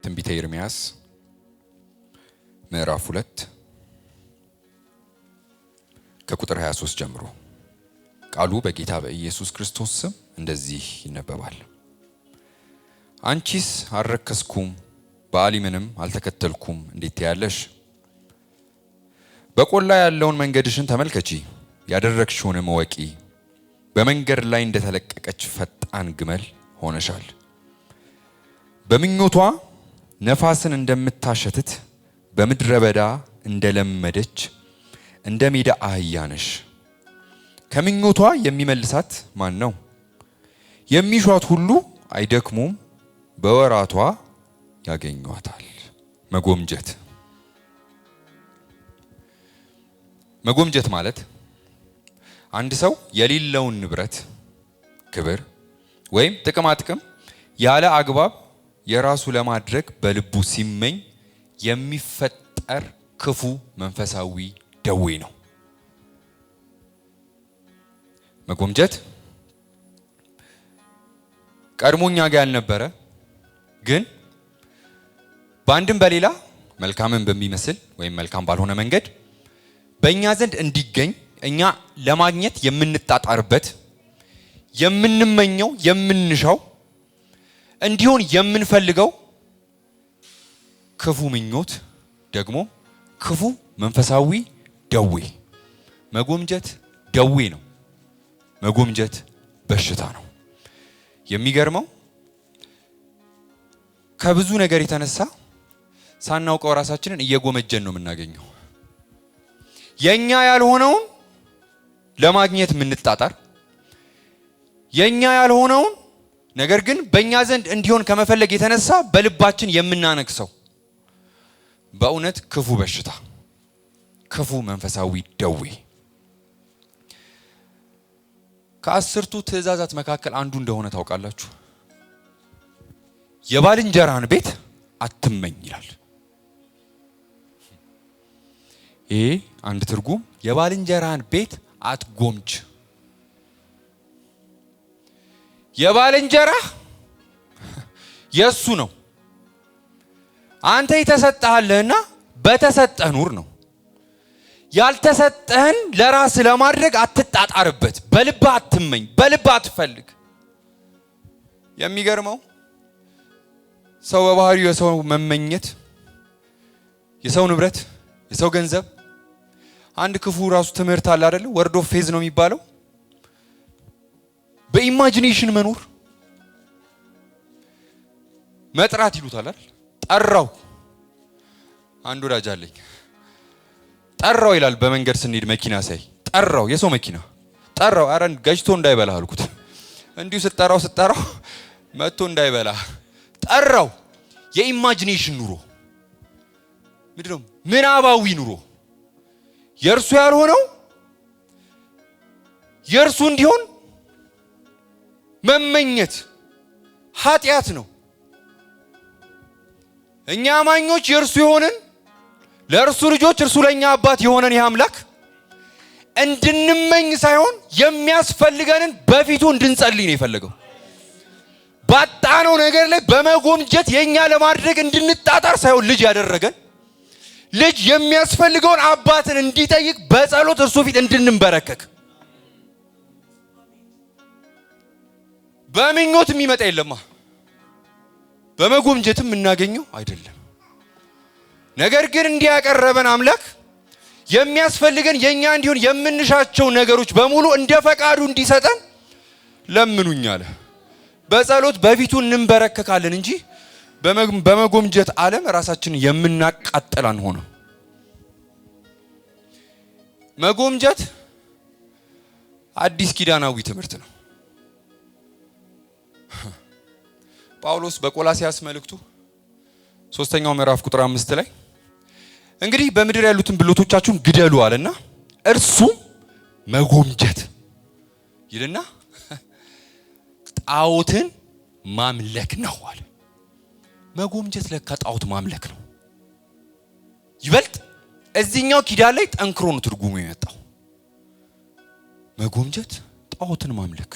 ትንቢተ ኤርምያስ ምዕራፍ 2 ከቁጥር 23 ጀምሮ ቃሉ በጌታ በኢየሱስ ክርስቶስ ስም እንደዚህ ይነበባል። አንቺስ አልረከስኩም በአሊምንም አልተከተልኩም እንዴት ያለሽ? በቆላ ያለውን መንገድሽን ተመልከቺ፣ ያደረግሽውንም እወቂ። በመንገድ ላይ እንደተለቀቀች ፈጣን ግመል ሆነሻል። በምኞቷ ነፋስን እንደምታሸትት በምድረ በዳ እንደለመደች እንደ ሜዳ አህያ ነሽ። ከምኞቷ የሚመልሳት ማን ነው? የሚሿት ሁሉ አይደክሙም፣ በወራቷ ያገኟታል። መጎምጀት ማለት አንድ ሰው የሌለውን ንብረት፣ ክብር ወይም ጥቅማጥቅም ያለ አግባብ የራሱ ለማድረግ በልቡ ሲመኝ የሚፈጠር ክፉ መንፈሳዊ ደዌ ነው። መጎምጀት ቀድሞኛ ጋር ያልነበረ ግን በአንድም በሌላ መልካምን በሚመስል ወይም መልካም ባልሆነ መንገድ በእኛ ዘንድ እንዲገኝ እኛ ለማግኘት የምንጣጣርበት፣ የምንመኘው፣ የምንሻው እንዲሆን የምንፈልገው ክፉ ምኞት ደግሞ ክፉ መንፈሳዊ ደዌ። መጎምጀት ደዌ ነው። መጎምጀት በሽታ ነው። የሚገርመው ከብዙ ነገር የተነሳ ሳናውቀው ራሳችንን እየጎመጀን ነው የምናገኘው። የኛ ያልሆነውን ለማግኘት የምንጣጣር፣ የኛ ያልሆነውን ነገር ግን በእኛ ዘንድ እንዲሆን ከመፈለግ የተነሳ በልባችን የምናነክሰው በእውነት ክፉ በሽታ፣ ክፉ መንፈሳዊ ደዌ። ከ10ቱ ትእዛዛት መካከል አንዱ እንደሆነ ታውቃላችሁ። የባልንጀራን ቤት አትመኝ ይላል። ይሄ አንድ ትርጉም፣ የባልንጀራን ቤት አትጎምጅ። የባልንጀራ የሱ ነው። አንተ የተሰጠሃለህና በተሰጠህ ኑር ነው። ያልተሰጠህን ለራስ ለማድረግ አትጣጣርበት። በልብህ አትመኝ፣ በልብህ አትፈልግ። የሚገርመው ሰው በባህሪው የሰው መመኘት፣ የሰው ንብረት፣ የሰው ገንዘብ አንድ ክፉ ራሱ ትምህርት አለ አይደል? ወርድ ኦፍ ፌዝ ነው የሚባለው። በኢማጂኔሽን መኖር መጥራት ይሉታል አይደል? ጠራው። አንድ ወዳጅ አለኝ ጠራው ይላል። በመንገድ ስንሄድ መኪና ሳይ ጠራው፣ የሰው መኪና ጠራው። አረ ገጭቶ እንዳይበላ አልኩት። እንዲሁ ስጠራው መጥቶ እንዳይበላ ጠራው። የኢማጂኔሽን ኑሮ ምንድነው? ምናባዊ ኑሮ። የእርሱ ያልሆነው የእርሱ እንዲሆን መመኘት ኃጢአት ነው። እኛ አማኞች የእርሱ የሆንን ለእርሱ ልጆች፣ እርሱ ለእኛ አባት የሆነን ይህ አምላክ እንድንመኝ ሳይሆን የሚያስፈልገንን በፊቱ እንድንጸልይ ነው የፈለገው። ባጣነው ነገር ላይ በመጎምጀት የኛ ለማድረግ እንድንጣጣር ሳይሆን ልጅ ያደረገን፣ ልጅ የሚያስፈልገውን አባትን እንዲጠይቅ በጸሎት እርሱ ፊት እንድንበረከክ። በምኞት የሚመጣ የለማ፣ በመጎምጀትም እናገኘው አይደለም። ነገር ግን እንዲያቀረበን አምላክ የሚያስፈልገን የኛ እንዲሆን የምንሻቸው ነገሮች በሙሉ እንደ ፈቃዱ እንዲሰጠን ለምኑኝ አለ። በጸሎት በፊቱ እንበረከካለን እንጂ በመጎምጀት ዓለም ራሳችንን የምናቃጥል አንሆንም። መጎምጀት አዲስ ኪዳናዊ ትምህርት ነው። ጳውሎስ በቆላስያስ መልእክቱ 3ኛው ምዕራፍ ቁጥር 5 ላይ እንግዲህ በምድር ያሉትን ብልቶቻችሁን ግደሉ አለና እርሱም መጎምጀት ይልና ጣዖትን ማምለክ ነው አለ። መጎምጀት ለካ ጣዖት ማምለክ ነው። ይበልጥ እዚህኛው ኪዳን ላይ ጠንክሮ ነው ትርጉሙ የመጣው። መጎምጀት ጣዖትን ማምለክ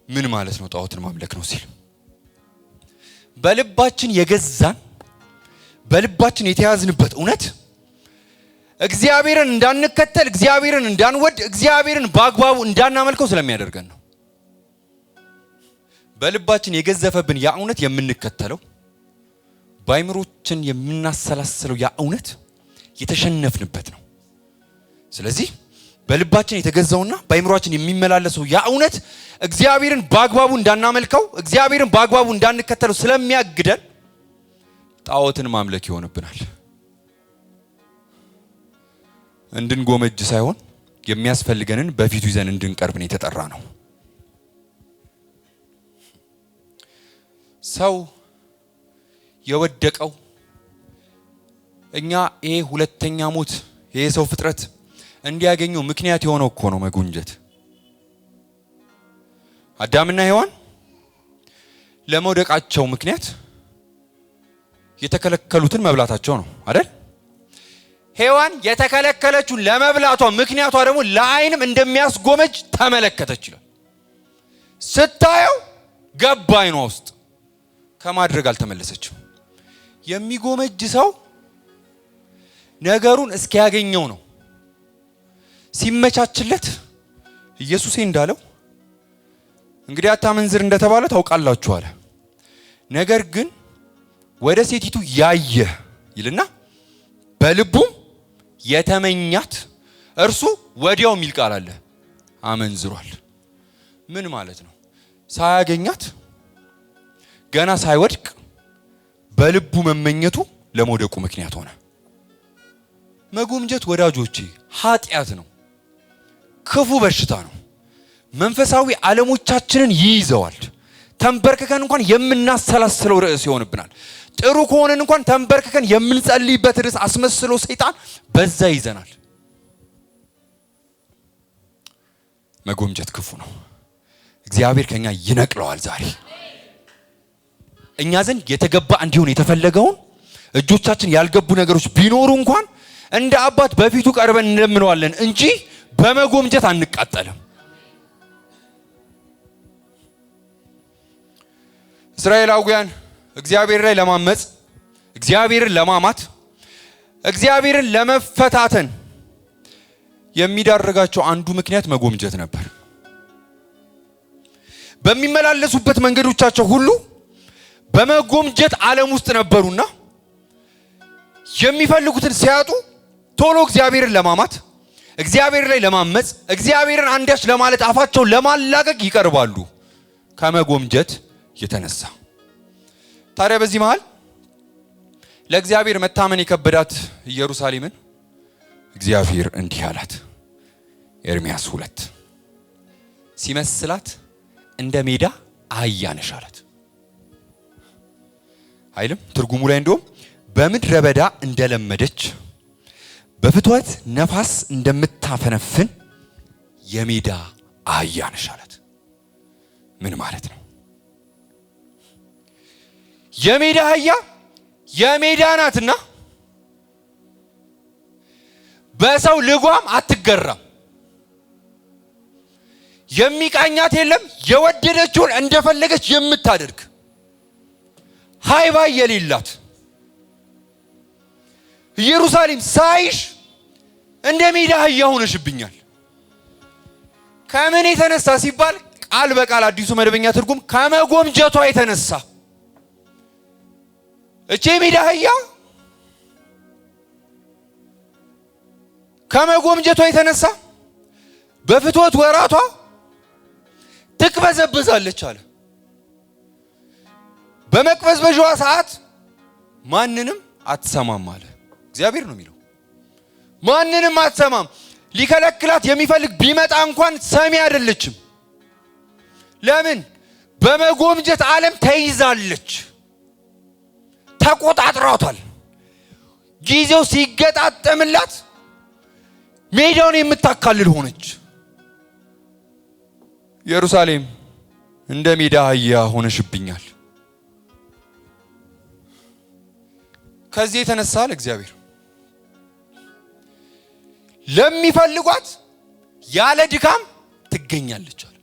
ምን ማለት ነው? ጣዖትን ማምለክ ነው ሲል በልባችን የገዛን በልባችን የተያዝንበት እውነት እግዚአብሔርን እንዳንከተል እግዚአብሔርን እንዳንወድ እግዚአብሔርን በአግባቡ እንዳናመልከው ስለሚያደርገን ነው። በልባችን የገዘፈብን ያ እውነት የምንከተለው በአይምሮችን የምናሰላስለው ያ እውነት የተሸነፍንበት ነው። ስለዚህ በልባችን የተገዛውና በአይምሮአችን የሚመላለሰው ያ እውነት እግዚአብሔርን በአግባቡ እንዳናመልከው እግዚአብሔርን በአግባቡ እንዳንከተለው ስለሚያግደን ጣዖትን ማምለክ ይሆንብናል። እንድንጎመጅ ሳይሆን የሚያስፈልገንን በፊቱ ይዘን እንድንቀርብ ነው የተጠራ ነው። ሰው የወደቀው እኛ ይሄ ሁለተኛ ሞት ይሄ ሰው ፍጥረት እንዲያገኘው ምክንያት የሆነው እኮ ነው መጎንጀት። አዳምና ሔዋን ለመውደቃቸው ምክንያት የተከለከሉትን መብላታቸው ነው አይደል? ሔዋን የተከለከለችውን ለመብላቷ ምክንያቷ ደግሞ ለዓይንም እንደሚያስጎመጅ ተመለከተች ይላል። ስታየው ገባ ዓይኗ ውስጥ ከማድረግ አልተመለሰችም። የሚጎመጅ ሰው ነገሩን እስኪያገኘው ነው። ሲመቻችለት ኢየሱስ እንዳለው እንግዲህ አታመንዝር እንደተባለ ታውቃላችሁ አለ። ነገር ግን ወደ ሴቲቱ ያየ ይልና በልቡም የተመኛት እርሱ ወዲያው የሚል ቃል አለ አመንዝሯል። ምን ማለት ነው? ሳያገኛት ገና ሳይወድቅ በልቡ መመኘቱ ለመውደቁ ምክንያት ሆነ። መጎምጀት ወዳጆቼ ኃጢአት ነው፣ ክፉ በሽታ ነው። መንፈሳዊ ዓለሞቻችንን ይይዘዋል። ተንበርክከን እንኳን የምናሰላስለው ርዕስ ይሆንብናል። ጥሩ ከሆነን እንኳን ተንበርክከን የምንጸልይበት ርዕስ አስመስሎ ሰይጣን በዛ ይዘናል። መጎምጀት ክፉ ነው። እግዚአብሔር ከኛ ይነቅለዋል። ዛሬ እኛ ዘንድ የተገባ እንዲሆን የተፈለገውን እጆቻችን ያልገቡ ነገሮች ቢኖሩ እንኳን እንደ አባት በፊቱ ቀርበን እንለምነዋለን እንጂ በመጎምጀት አንቃጠልም። እስራኤላውያን እግዚአብሔር ላይ ለማመጽ እግዚአብሔርን ለማማት እግዚአብሔርን ለመፈታተን የሚዳርጋቸው አንዱ ምክንያት መጎምጀት ነበር። በሚመላለሱበት መንገዶቻቸው ሁሉ በመጎምጀት ዓለም ውስጥ ነበሩና የሚፈልጉትን ሲያጡ ቶሎ እግዚአብሔርን ለማማት እግዚአብሔር ላይ ለማመጽ እግዚአብሔርን አንዳች ለማለት አፋቸውን ለማላቀቅ ይቀርባሉ ከመጎምጀት የተነሳ። ታዲያ በዚህ መሃል ለእግዚአብሔር መታመን የከበዳት ኢየሩሳሌምን እግዚአብሔር እንዲህ አላት። ኤርምያስ 2 ሲመስላት እንደ ሜዳ አህያ ነሽ አላት። አይልም? ትርጉሙ ላይ እንደውም በምድረ በዳ እንደለመደች በፍትወት ነፋስ እንደምታፈነፍን የሜዳ አህያ ነሽ አላት። ምን ማለት ነው? የሜዳ አህያ የሜዳ ናትና በሰው ልጓም አትገራም። የሚቃኛት የለም። የወደደችውን እንደፈለገች የምታደርግ ሃይባ የሌላት ኢየሩሳሌም ሳይሽ እንደ ሜዳ አህያ ሆነሽብኛል። ከምን የተነሳ ሲባል ቃል በቃል አዲሱ መደበኛ ትርጉም ከመጎምጀቷ የተነሳ እቺ ሜዳ አህያ ከመጎምጀቷ የተነሳ በፍትወት ወራቷ ትቅበዘበዛለች አለ። በመቅበዝበዣዋ ሰዓት ማንንም አትሰማም አለ። እግዚአብሔር ነው የሚለው። ማንንም አትሰማም። ሊከለክላት የሚፈልግ ቢመጣ እንኳን ሰሚ አይደለችም። ለምን? በመጎምጀት ዓለም ተይዛለች። ተቆጣጥሯታል። ጊዜው ሲገጣጠምላት ሜዳውን የምታካልል ሆነች። ኢየሩሳሌም እንደ ሜዳ አህያ ሆነሽብኛል። ከዚህ የተነሳ እግዚአብሔር ለሚፈልጓት ያለ ድካም ትገኛለች አለ።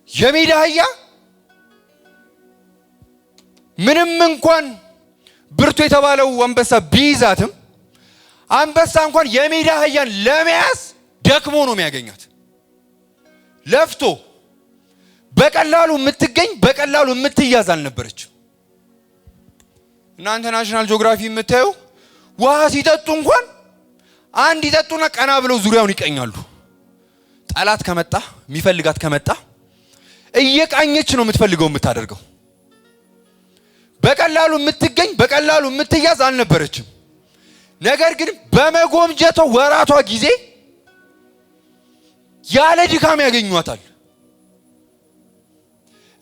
የሜዳ አህያ ምንም እንኳን ብርቱ የተባለው አንበሳ ቢይዛትም አንበሳ እንኳን የሜዳ አህያን ለመያዝ ደክሞ ነው የሚያገኛት። ለፍቶ በቀላሉ የምትገኝ በቀላሉ የምትያዝ አልነበረችም። እናንተ ናሽናል ጂኦግራፊ የምታዩ ውሃ ሲጠጡ እንኳን አንድ ይጠጡና ቀና ብለው ዙሪያውን ይቀኛሉ። ጠላት ከመጣ የሚፈልጋት ከመጣ እየቃኘች ነው የምትፈልገው የምታደርገው። በቀላሉ የምትገኝ በቀላሉ የምትያዝ አልነበረችም። ነገር ግን በመጎምጀቷ ወራቷ ጊዜ ያለ ድካም ያገኟታል።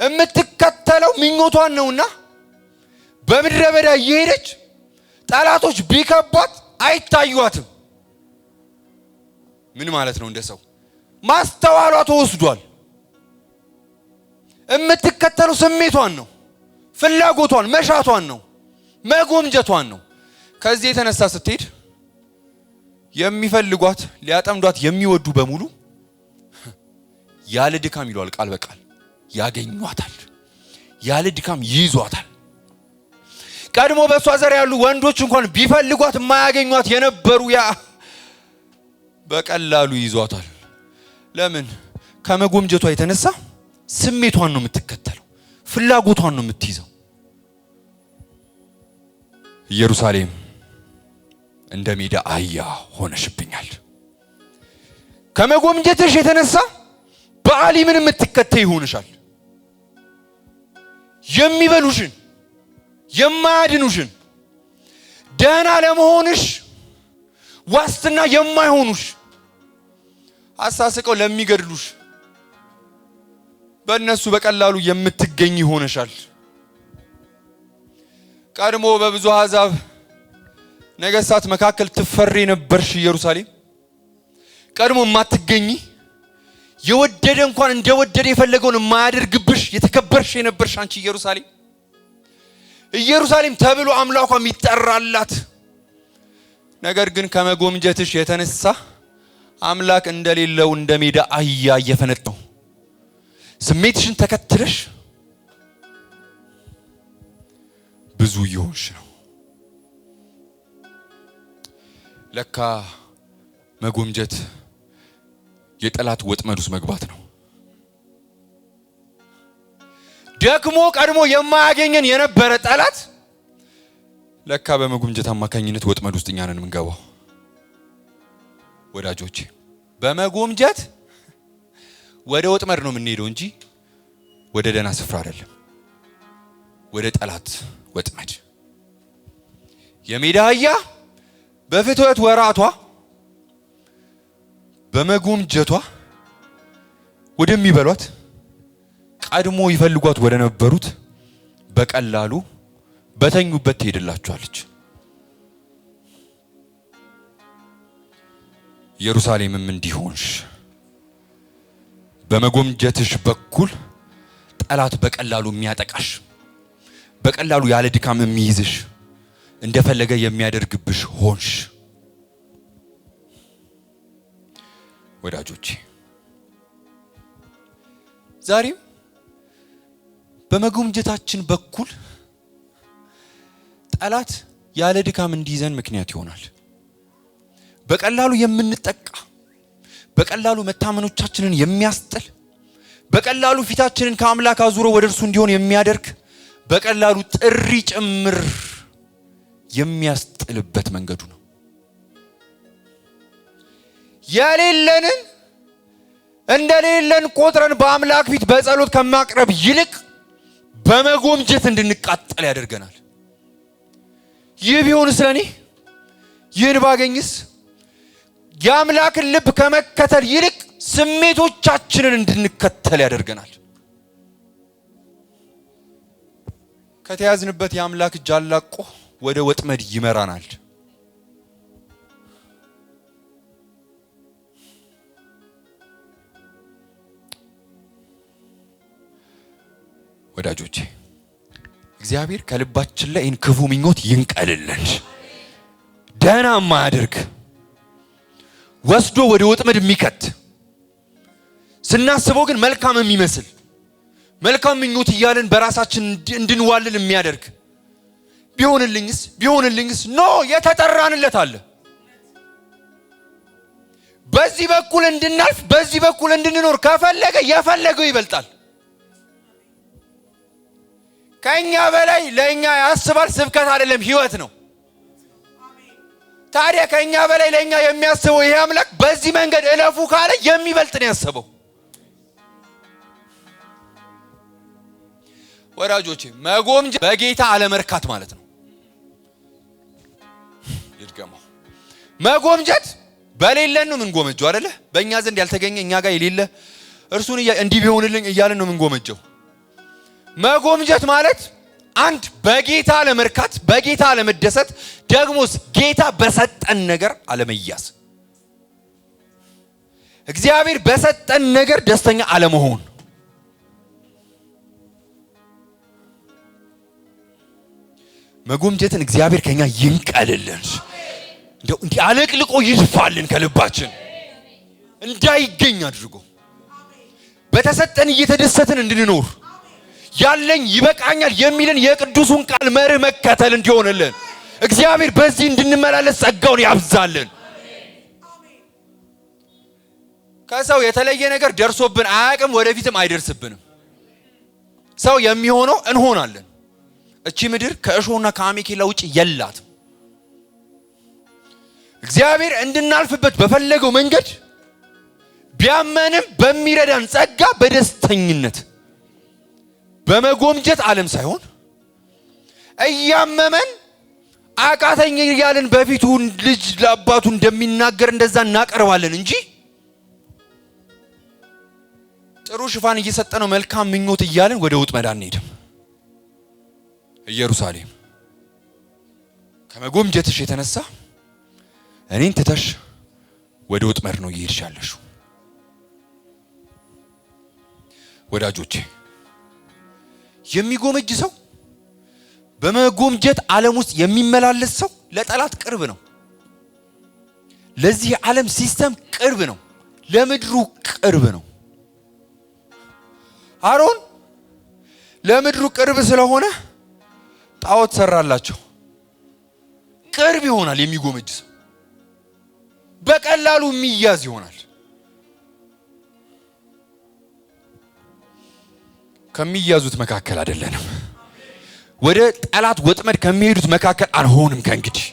የምትከተለው ምኞቷን ነውና በምድረ በዳ እየሄደች ጠላቶች ቢከቧት አይታዩአትም። ምን ማለት ነው? እንደሰው ማስተዋሏ ተወስዷል። የምትከተለው ስሜቷን ነው፣ ፍላጎቷን፣ መሻቷን ነው፣ መጎምጀቷን ነው። ከዚህ የተነሳ ስትሄድ የሚፈልጓት ሊያጠምዷት የሚወዱ በሙሉ ያለ ድካም ይሏል ቃል በቃል ያገኟታል፣ ያለ ድካም ይይዟታል። ቀድሞ በሷ ዘር ያሉ ወንዶች እንኳን ቢፈልጓት የማያገኟት የነበሩ ያ በቀላሉ ይዟታል። ለምን? ከመጎምጀቷ የተነሳ ስሜቷን ነው የምትከተለው፣ ፍላጎቷን ነው የምትይዘው። ኢየሩሳሌም እንደ ሜዳ አህያ ሆነሽብኛል። ከመጎምጀትሽ የተነሳ በአሊምን የምትከተይ ይሆንሻል። የሚበሉሽን የማያድኑሽን ደህና ለመሆንሽ ዋስትና የማይሆኑሽ አሳስቀው ለሚገድሉሽ በእነሱ በቀላሉ የምትገኝ ይሆንሻል። ቀድሞ በብዙ አሕዛብ ነገሥታት መካከል ትፈሪ ነበርሽ ኢየሩሳሌም። ቀድሞ የማትገኝ የወደደ እንኳን እንደወደደ የፈለገውን የማያደርግብሽ የተከበርሽ የነበርሽ አንቺ ኢየሩሳሌም። ኢየሩሳሌም ተብሎ አምላኳ የሚጠራላት ነገር ግን ከመጎምጀትሽ የተነሳ አምላክ እንደሌለው እንደ ሜዳ አህያ እየፈነጠው ስሜትሽን ተከትለሽ ብዙ ይሆንሽ ነው። ለካ መጎምጀት የጠላት ወጥመድ ውስጥ መግባት ነው። ደክሞ ቀድሞ የማያገኘን የነበረ ጠላት ለካ በመጎምጀት አማካኝነት ወጥመድ ውስጥ እኛ ነን የምንገባው። ወዳጆቼ በመጎምጀት ወደ ወጥመድ ነው የምንሄደው እንጂ ወደ ደህና ስፍራ አይደለም፣ ወደ ጠላት ወጥመድ። የሜዳ አህያ በፍትወት ወራቷ በመጎምጀቷ ወደሚበሏት ቀድሞ ይፈልጓት ወደ ነበሩት በቀላሉ በተኙበት ትሄድላችኋለች። ኢየሩሳሌምም እንዲሆንሽ በመጎምጀትሽ በኩል ጠላት በቀላሉ የሚያጠቃሽ፣ በቀላሉ ያለ ድካም የሚይዝሽ፣ እንደፈለገ የሚያደርግብሽ ሆንሽ። ወዳጆቼ ዛሬም በመጎምጀታችን በኩል ጠላት ያለ ድካም እንዲይዘን ምክንያት ይሆናል። በቀላሉ የምንጠቃ፣ በቀላሉ መታመኖቻችንን የሚያስጥል፣ በቀላሉ ፊታችንን ከአምላክ አዙሮ ወደ እርሱ እንዲሆን የሚያደርግ፣ በቀላሉ ጥሪ ጭምር የሚያስጥልበት መንገዱ ነው። የሌለንን እንደሌለን ቆጥረን በአምላክ ፊት በጸሎት ከማቅረብ ይልቅ በመጎምጀት እንድንቃጠል ያደርገናል። ይህ ቢሆንስ ለኔ፣ ይህን ባገኝስ፣ የአምላክን ልብ ከመከተል ይልቅ ስሜቶቻችንን እንድንከተል ያደርገናል። ከተያዝንበት የአምላክ እጅ አላቆ ወደ ወጥመድ ይመራናል። ወዳጆቼ እግዚአብሔር ከልባችን ላይ ይህን ክፉ ምኞት ይንቀልልን። ደህና ማያደርግ ወስዶ ወደ ወጥመድ የሚከት ስናስበው ግን መልካም የሚመስል መልካም ምኞት እያልን በራሳችን እንድንዋልል የሚያደርግ ቢሆንልኝስ ኖ የተጠራንለት አለ። በዚህ በኩል እንድናልፍ በዚህ በኩል እንድንኖር ከፈለገ የፈለገው ይበልጣል። ከኛ በላይ ለኛ ያስባል። ስብከት አይደለም ህይወት ነው። ታዲያ ከኛ በላይ ለኛ የሚያስበው ይሄ አምላክ በዚህ መንገድ እለፉ ካለ የሚበልጥ ነው ያሰበው። ወዳጆቼ መጎምጀት በጌታ አለመርካት ማለት ነው። ይድገመው። መጎምጀት በሌለን ነው ምን ጎመጀው አይደለ? በእኛ ዘንድ ያልተገኘ እኛ ጋር የሌለ እርሱን እንዲህ ቢሆንልኝ እያልን ነው ምን ጎመጀው። መጎምጀት ማለት አንድ በጌታ አለመርካት፣ በጌታ አለመደሰት፣ ደግሞስ ጌታ በሰጠን ነገር አለመያዝ፣ እግዚአብሔር በሰጠን ነገር ደስተኛ አለመሆን። መጎምጀትን እግዚአብሔር ከኛ ይንቀልልን። እንደው እንዲህ አለቅልቆ ይድፋልን ከልባችን እንዳይገኝ አድርጎ በተሰጠን እየተደሰትን እንድንኖር ያለኝ ይበቃኛል የሚልን የቅዱሱን ቃል መርህ መከተል እንዲሆንልን እግዚአብሔር በዚህ እንድንመላለስ ጸጋውን ያብዛልን። ከሰው የተለየ ነገር ደርሶብን አያውቅም፣ ወደፊትም አይደርስብንም። ሰው የሚሆነው እንሆናለን። እቺ ምድር ከእሾህና ከአሜኬላ ውጭ የላትም። እግዚአብሔር እንድናልፍበት በፈለገው መንገድ ቢያመንም በሚረዳን ጸጋ በደስተኝነት በመጎምጀት ዓለም ሳይሆን እያመመን አቃተኝ እያልን በፊቱ ልጅ ለአባቱ እንደሚናገር እንደዛ እናቀርባለን እንጂ ጥሩ ሽፋን እየሰጠነው መልካም ምኞት እያልን ወደ ውጥመድ አንሄድም። ኢየሩሳሌም ከመጎምጀትሽ የተነሳ እኔን ትተሽ ወደ ውጥመድ ነው እየሄድሻለሽ። ወዳጆቼ የሚጎመጅ ሰው በመጎምጀት ዓለም ውስጥ የሚመላለስ ሰው ለጠላት ቅርብ ነው። ለዚህ ዓለም ሲስተም ቅርብ ነው። ለምድሩ ቅርብ ነው። አሮን ለምድሩ ቅርብ ስለሆነ ጣዖት ሰራላቸው። ቅርብ ይሆናል የሚጎመጅ ሰው፣ በቀላሉ የሚያዝ ይሆናል። ከሚያዙት መካከል አይደለንም። ወደ ጠላት ወጥመድ ከሚሄዱት መካከል አንሆንም። ከእንግዲህ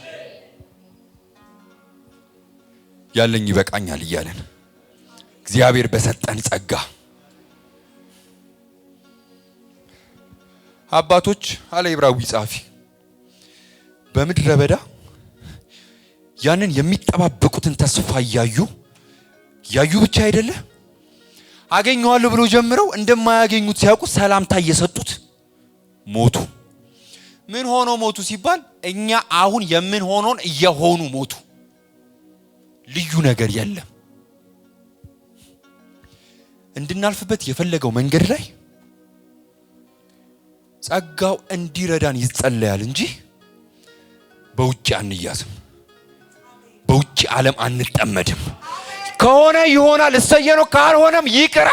ያለኝ ይበቃኛል እያለን እግዚአብሔር በሰጠን ጸጋ አባቶች አለ ዕብራዊ ጻፊ በምድረ በዳ ያንን የሚጠባበቁትን ተስፋ ያዩ ብቻ አይደለ አገኘዋለሁ ብሎ ጀምረው እንደማያገኙት ሲያውቁ ሰላምታ እየሰጡት ሞቱ። ምን ሆኖ ሞቱ ሲባል እኛ አሁን የምን ሆኖን እየሆኑ ሞቱ። ልዩ ነገር የለም። እንድናልፍበት የፈለገው መንገድ ላይ ጸጋው እንዲረዳን ይጸለያል እንጂ በውጭ አንያዝም፣ በውጭ ዓለም አንጠመድም። ከሆነ ይሆናል እሰየነው፣ ካልሆነም ይቅራ።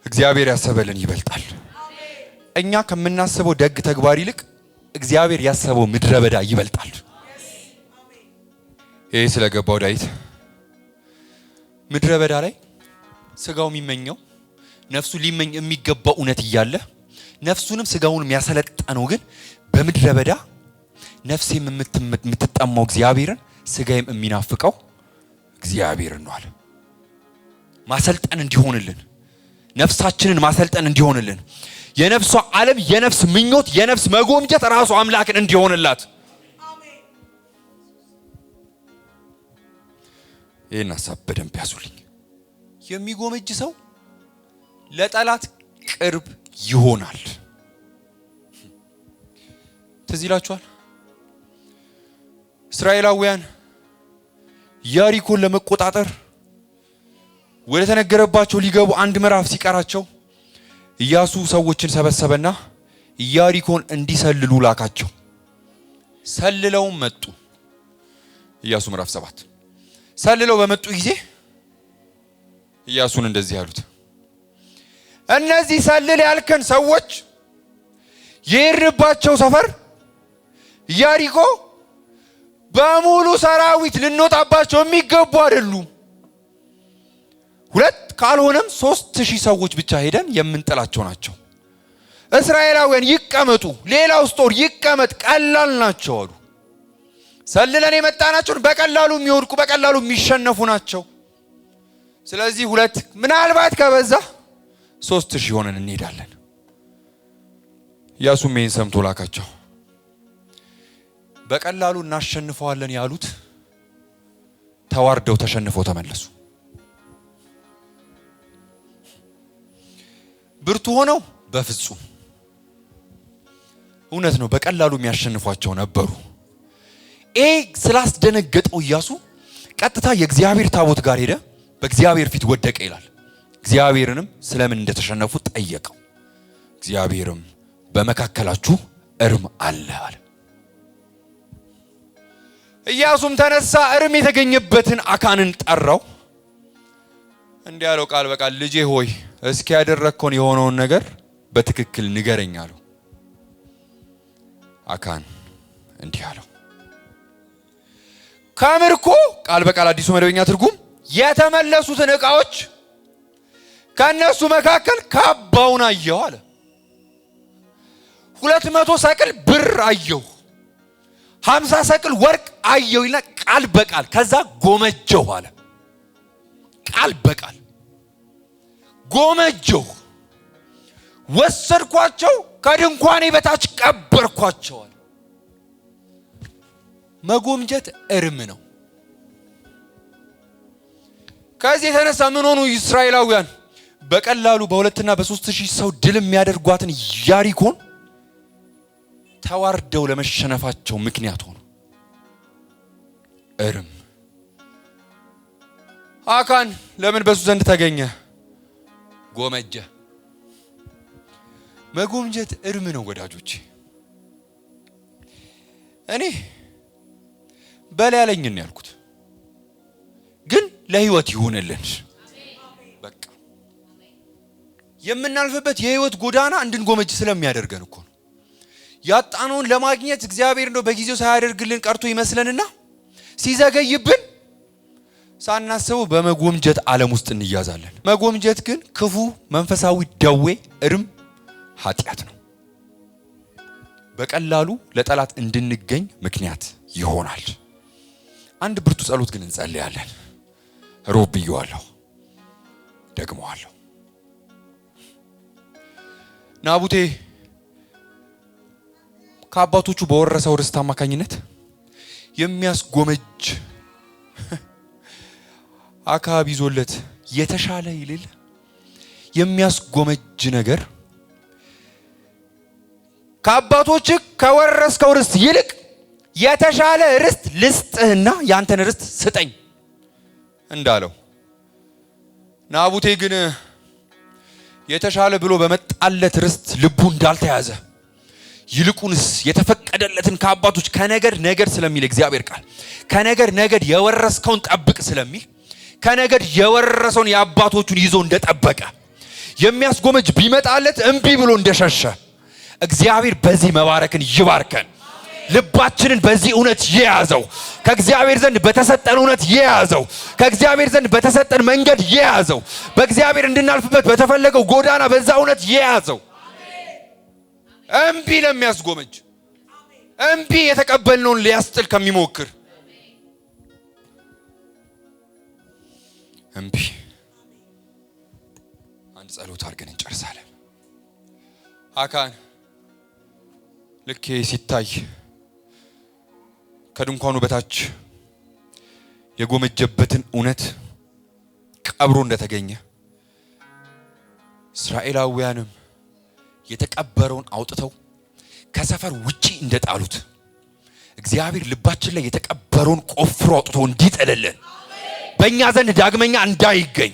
እግዚአብሔር ያሰበልን ይበልጣል። እኛ ከምናስበው ደግ ተግባር ይልቅ እግዚአብሔር ያሰበው ምድረ በዳ ይበልጣል። ይሄ ስለገባው ዳዊት ምድረ በዳ ላይ ስጋው የሚመኘው ነፍሱ ሊመኝ የሚገባው እውነት እያለ ነፍሱንም ስጋውንም ያሰለጠነው ግን በምድረ በዳ ነፍሴም የምትጠማው እግዚአብሔርን ስጋዬም የሚናፍቀው እግዚአብሔርን ነው አለ። ማሰልጠን እንዲሆንልን፣ ነፍሳችንን ማሰልጠን እንዲሆንልን፣ የነፍሷ ዓለም የነፍስ ምኞት የነፍስ መጎምጀት ራሱ አምላክን እንዲሆንላት ይሄን ሐሳብ በደንብ ያዙልኝ። የሚጎመጅ ሰው ለጠላት ቅርብ ይሆናል። ትዝ ይላችኋል እስራኤላውያን ኢያሪኮን ለመቆጣጠር ወደ ተነገረባቸው ሊገቡ አንድ ምዕራፍ ሲቀራቸው ኢያሱ ሰዎችን ሰበሰበና ኢያሪኮን እንዲሰልሉ ላካቸው። ሰልለውም መጡ። ኢያሱ ምዕራፍ 7 ሰልለው በመጡ ጊዜ ኢያሱን እንደዚህ ያሉት፣ እነዚህ ሰልል ያልከን ሰዎች የሄድንባቸው ሰፈር ኢያሪኮ በሙሉ ሰራዊት ልንወጣባቸው የሚገቡ አይደሉም። 2 ካልሆነም 3000 ሰዎች ብቻ ሄደን የምንጥላቸው ናቸው። እስራኤላውያን ይቀመጡ፣ ሌላው ጦር ይቀመጥ፣ ቀላል ናቸው አሉ። ሰልለን የመጣናቸውን በቀላሉ የሚወድቁ በቀላሉ የሚሸነፉ ናቸው። ስለዚህ 2 ምናልባት ከበዛ 3000 ሆነን እንሄዳለን። ኢያሱም ይህን ሰምቶ ላካቸው። በቀላሉ እናሸንፈዋለን ያሉት ተዋርደው ተሸንፈው ተመለሱ። ብርቱ ሆነው በፍጹም እውነት ነው በቀላሉ የሚያሸንፏቸው ነበሩ። ይሄ ስላስደነገጠው ኢያሱ ቀጥታ የእግዚአብሔር ታቦት ጋር ሄደ፣ በእግዚአብሔር ፊት ወደቀ ይላል። እግዚአብሔርንም ስለምን እንደተሸነፉ ጠየቀው። እግዚአብሔርም በመካከላችሁ እርም አለ አለ። ኢያሱም ተነሳ፣ እርም የተገኘበትን አካንን ጠራው። እንዲህ ያለው ቃል በቃል ልጄ ሆይ እስኪ ያደረግከውን የሆነውን ነገር በትክክል ንገረኝ አለው። አካን እንዲህ አለው፣ ከምርኮ ቃል በቃል አዲሱ መደበኛ ትርጉም የተመለሱትን ዕቃዎች ከነሱ መካከል ካባውን አየሁ አለ። 200 ሰቅል ብር አየሁ፣ 50 ሰቅል ወርቅ አየሁ ይልና ቃል በቃል ከዛ ጎመጀሁ አለ። ቃል በቃል ጎመጀሁ፣ ወሰድኳቸው፣ ከድንኳኔ በታች ቀበርኳቸው አለ። መጎምጀት እርም ነው። ከዚህ የተነሳ ምን ሆኑ እስራኤላውያን? በቀላሉ በ2 እና በ3000 ሰው ድል የሚያደርጓትን ኢያሪኮን ተዋርደው ለመሸነፋቸው ምክንያት ሆኑ። እርም አካን ለምን በሱ ዘንድ ተገኘ? ጎመጀ። መጎምጀት እርም ነው ወዳጆቼ። እኔ በላይ ያለኝን ያልኩት ግን ለህይወት ይሁንልን። በቃ የምናልፍበት የህይወት ጎዳና እንድንጎመጅ ስለሚያደርገን እኮ ነው። ያጣነውን ለማግኘት እግዚአብሔር እንደው በጊዜው ሳያደርግልን ቀርቶ ይመስለንና ሲዘገይብን ሳናስበው በመጎምጀት ዓለም ውስጥ እንያዛለን። መጎምጀት ግን ክፉ መንፈሳዊ ደዌ፣ እርም፣ ኃጢአት ነው። በቀላሉ ለጠላት እንድንገኝ ምክንያት ይሆናል። አንድ ብርቱ ጸሎት ግን እንጸልያለን። ሮብ ብየዋለሁ፣ ደግመዋለሁ። ናቡቴ ከአባቶቹ በወረሰው ርስት አማካኝነት የሚያስጎመጅ አካባቢ ይዞለት የተሻለ ይልል የሚያስጎመጅ ነገር ከአባቶች ከወረስከው ርስት ይልቅ የተሻለ ርስት ልስጥህና ያንተን ርስት ስጠኝ እንዳለው፣ ናቡቴ ግን የተሻለ ብሎ በመጣለት ርስት ልቡ እንዳልተያዘ ይልቁንስ የተፈቀደለትን ከአባቶች ከነገድ ነገድ ስለሚል እግዚአብሔር ቃል ከነገድ ነገድ የወረስከውን ጠብቅ ስለሚል ከነገድ የወረሰውን የአባቶቹን ይዞ እንደጠበቀ የሚያስጎመጅ ቢመጣለት እምቢ ብሎ እንደሸሸ እግዚአብሔር በዚህ መባረክን ይባርከን። ልባችንን በዚህ እውነት ይያዘው። ከእግዚአብሔር ዘንድ በተሰጠን እውነት ይያዘው። ከእግዚአብሔር ዘንድ በተሰጠን መንገድ ይያዘው። በእግዚአብሔር እንድናልፍበት በተፈለገው ጎዳና በዛ እውነት ይያዘው። እምቢ ለሚያስጎመጅ፣ እምቢ የተቀበልነውን ሊያስጥል ከሚሞክር እምቢ። አንድ ጸሎት አድርገን እንጨርሳለን። አካን ልክ ሲታይ ከድንኳኑ በታች የጎመጀበትን እውነት ቀብሮ እንደተገኘ እስራኤላውያንም የተቀበረውን አውጥተው ከሰፈር ውጪ እንደጣሉት እግዚአብሔር ልባችን ላይ የተቀበረውን ቆፍሮ አውጥቶ እንዲጥልልን በእኛ ዘንድ ዳግመኛ እንዳይገኝ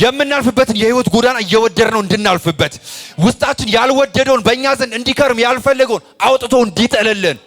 የምናልፍበትን የህይወት ጎዳና እየወደድነው እንድናልፍበት ውስጣችን ያልወደደውን በእኛ ዘንድ እንዲከርም ያልፈለገውን አውጥቶ እንዲጥልልን